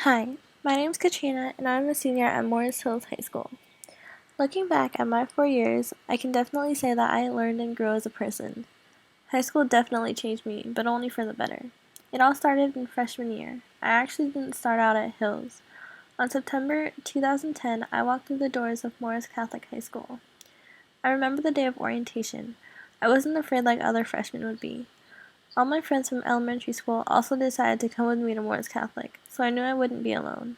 Hi, my name's Katrina, and I'm a senior at Morris Hills High School. Looking back at my 4 years, I can definitely say that I learned and grew as a person. High school definitely changed me, but only for the better. It all started in freshman year. I actually didn't start out at Hills. On September 2010, I walked through the doors of Morris Catholic High School. I remember the day of orientation. I wasn't afraid like other freshmen would be. All my friends from elementary school also decided to come with me to Morris Catholic, so I knew I wouldn't be alone.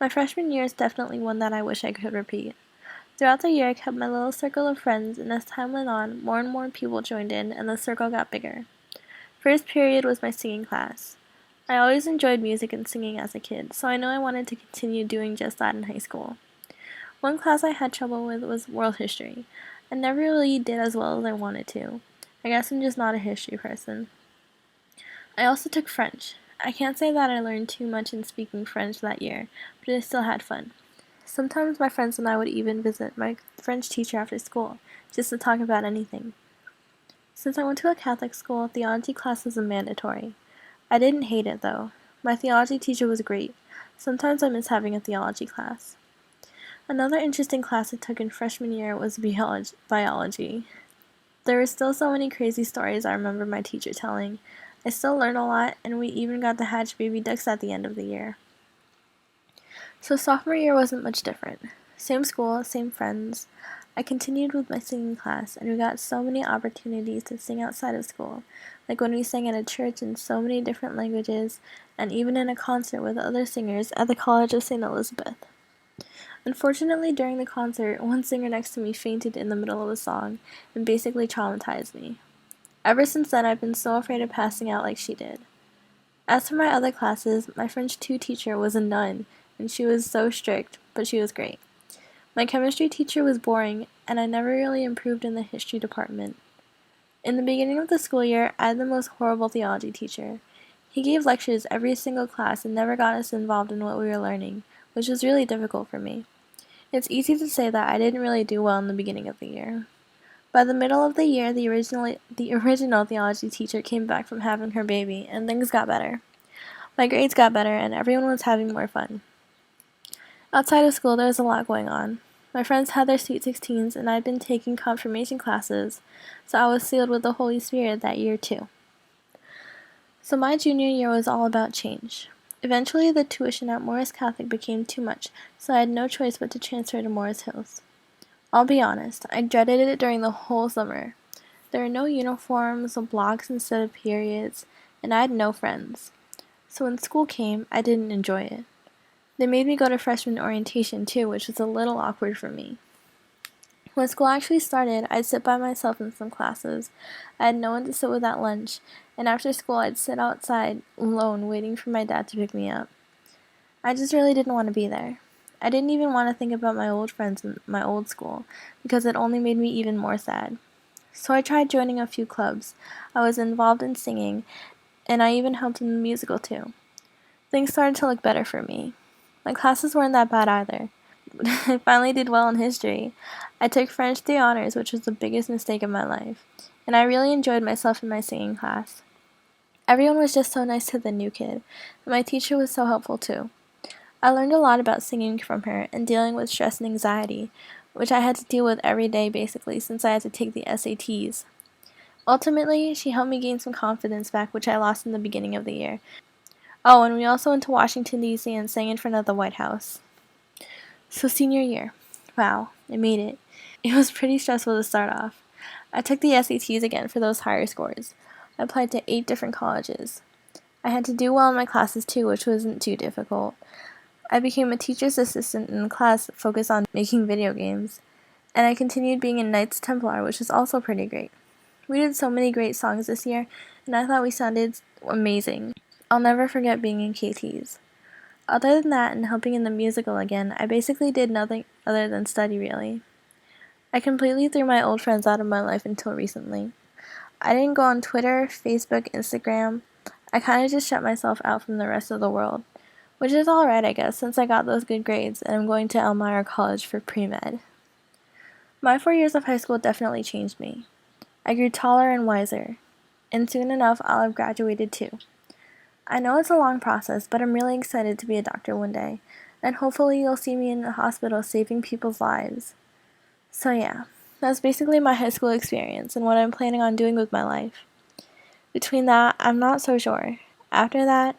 My freshman year is definitely one that I wish I could repeat. Throughout the year, I kept my little circle of friends, and as time went on, more and more people joined in, and the circle got bigger. First period was my singing class. I always enjoyed music and singing as a kid, so I knew I wanted to continue doing just that in high school. One class I had trouble with was world history. I never really did as well as I wanted to. I guess I'm just not a history person. I also took French. I can't say that I learned too much in speaking French that year, but I still had fun. Sometimes my friends and I would even visit my French teacher after school, just to talk about anything. Since I went to a Catholic school, theology class was mandatory. I didn't hate it though. My theology teacher was great. Sometimes I miss having a theology class. Another interesting class I took in freshman year was biology. There were still so many crazy stories I remember my teacher telling. I still learned a lot, and we even got to hatch baby ducks at the end of the year. So sophomore year wasn't much different. Same school, same friends. I continued with my singing class, and we got so many opportunities to sing outside of school, like when we sang at a church in so many different languages, and even in a concert with other singers at the College of St. Elizabeth. Unfortunately, during the concert, one singer next to me fainted in the middle of a song and basically traumatized me. Ever since then, I've been so afraid of passing out like she did. As for my other classes, my French 2 teacher was a nun, and she was so strict, but she was great. My chemistry teacher was boring, and I never really improved in the history department. In the beginning of the school year, I had the most horrible theology teacher. He gave lectures every single class and never got us involved in what we were learning, which was really difficult for me. It's easy to say that I didn't really do well in the beginning of the year. By the middle of the year, the original theology teacher came back from having her baby, and things got better. My grades got better, and everyone was having more fun. Outside of school, there was a lot going on. My friends had their Sweet 16s, and I'd been taking confirmation classes, so I was sealed with the Holy Spirit that year too. So my junior year was all about change. Eventually, the tuition at Morris Catholic became too much, so I had no choice but to transfer to Morris Hills. I'll be honest, I dreaded it during the whole summer. There were no uniforms, blocks instead of periods, and I had no friends. So when school came, I didn't enjoy it. They made me go to freshman orientation too, which was a little awkward for me. When school actually started, I'd sit by myself in some classes. I had no one to sit with at lunch, and after school I'd sit outside alone waiting for my dad to pick me up. I just really didn't want to be there. I didn't even want to think about my old friends in my old school, because it only made me even more sad. So I tried joining a few clubs. I was involved in singing, and I even helped in the musical too. Things started to look better for me. My classes weren't that bad either. I finally did well in history. I took French 3 honors, which was the biggest mistake of my life, and I really enjoyed myself in my singing class. Everyone was just so nice to the new kid, and my teacher was so helpful too. I learned a lot about singing from her and dealing with stress and anxiety, which I had to deal with every day basically since I had to take the SATs. Ultimately, she helped me gain some confidence back, which I lost in the beginning of the year. Oh, and we also went to Washington, D.C. and sang in front of the White House. So senior year. Wow, I made it. It was pretty stressful to start off. I took the SATs again for those higher scores. I applied to 8 different colleges. I had to do well in my classes too, which wasn't too difficult. I became a teacher's assistant in a class focused on making video games, and I continued being in Knights Templar, which was also pretty great. We did so many great songs this year, and I thought we sounded amazing. I'll never forget being in KTs. Other than that and helping in the musical again, I basically did nothing other than study really. I completely threw my old friends out of my life until recently. I didn't go on Twitter, Facebook, Instagram. I kind of just shut myself out from the rest of the world, which is alright I guess since I got those good grades and I'm going to Elmira College for pre-med. My 4 years of high school definitely changed me. I grew taller and wiser, and soon enough I'll have graduated too. I know it's a long process, but I'm really excited to be a doctor one day, and hopefully you'll see me in the hospital saving people's lives. So yeah, that's basically my high school experience and what I'm planning on doing with my life. Between that, I'm not so sure. After that,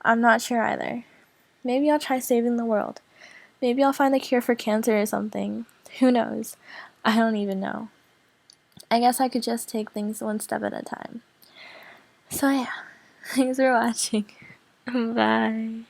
I'm not sure either. Maybe I'll try saving the world. Maybe I'll find the cure for cancer or something. Who knows? I don't even know. I guess I could just take things one step at a time. So yeah, thanks for watching. Bye.